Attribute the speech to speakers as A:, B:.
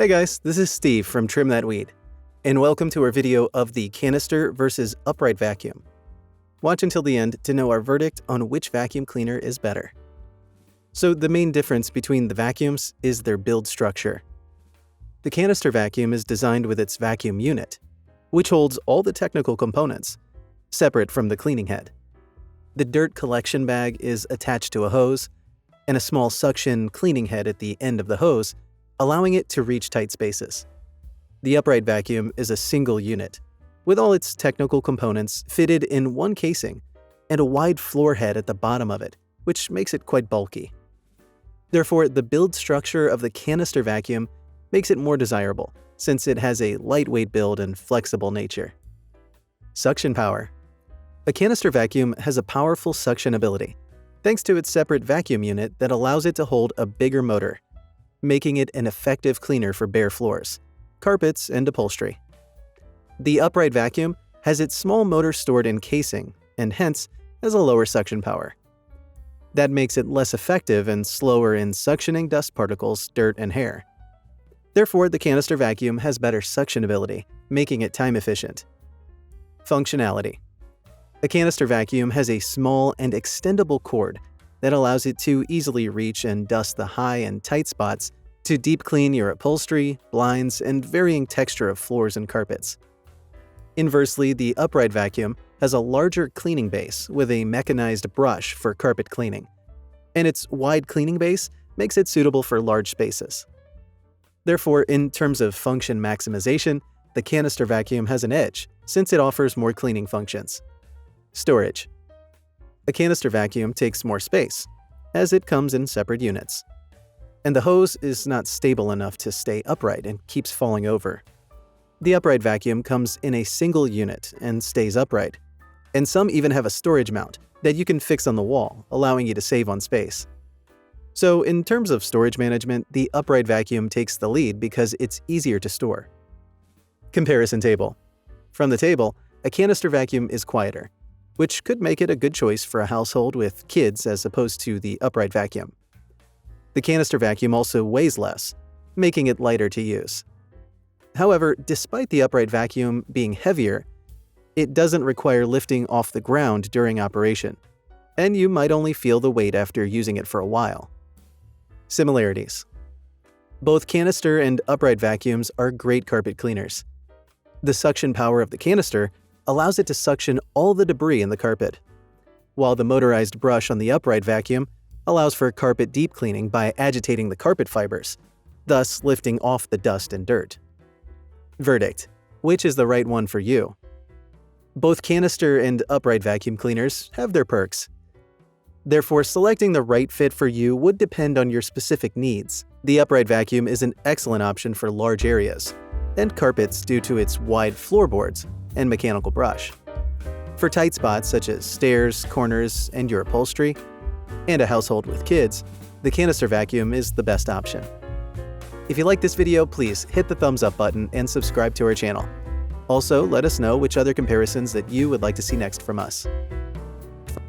A: Hey guys, this is Steve from Trim That Weed, and welcome to our video of the canister versus upright vacuum. Watch until the end to know our verdict on which vacuum cleaner is better. So the main difference between the vacuums is their build structure. The canister vacuum is designed with its vacuum unit, which holds all the technical components, separate from the cleaning head. The dirt collection bag is attached to a hose, and a small suction cleaning head at the end of the hose, allowing it to reach tight spaces. The upright vacuum is a single unit, with all its technical components fitted in one casing and a wide floor head at the bottom of it, which makes it quite bulky. Therefore, the build structure of the canister vacuum makes it more desirable, since it has a lightweight build and flexible nature. Suction power. A canister vacuum has a powerful suction ability, thanks to its separate vacuum unit that allows it to hold a bigger motor, making it an effective cleaner for bare floors, carpets, and upholstery. The upright vacuum has its small motor stored in casing, and hence has a lower suction power. That makes it less effective and slower in suctioning dust particles, dirt, and hair. Therefore, the canister vacuum has better suction ability, making it time efficient. Functionality. A canister vacuum has a small and extendable cord that allows it to easily reach and dust the high and tight spots to deep clean your upholstery, blinds, and varying texture of floors and carpets. Inversely, the upright vacuum has a larger cleaning base with a mechanized brush for carpet cleaning, and its wide cleaning base makes it suitable for large spaces. Therefore, in terms of function maximization, the canister vacuum has an edge since it offers more cleaning functions. Storage. A canister vacuum takes more space, as it comes in separate units. And the hose is not stable enough to stay upright and keeps falling over. The upright vacuum comes in a single unit and stays upright, and some even have a storage mount that you can fix on the wall, allowing you to save on space. So in terms of storage management, the upright vacuum takes the lead because it's easier to store. Comparison table. From the table, a canister vacuum is quieter, which could make it a good choice for a household with kids as opposed to the upright vacuum. The canister vacuum also weighs less, making it lighter to use. However, despite the upright vacuum being heavier, it doesn't require lifting off the ground during operation, and you might only feel the weight after using it for a while. Similarities. Both canister and upright vacuums are great carpet cleaners. The suction power of the canister allows it to suction all the debris in the carpet, while the motorized brush on the upright vacuum allows for carpet deep cleaning by agitating the carpet fibers, thus lifting off the dust and dirt. Verdict: which is the right one for you? Both canister and upright vacuum cleaners have their perks. Therefore, selecting the right fit for you would depend on your specific needs. The upright vacuum is an excellent option for large areas and carpets due to its wide floorboards and mechanical brush. For tight spots such as stairs, corners, and your upholstery, and a household with kids, the canister vacuum is the best option. If you like this video, please hit the thumbs up button and subscribe to our channel. Also, let us know which other comparisons that you would like to see next from us.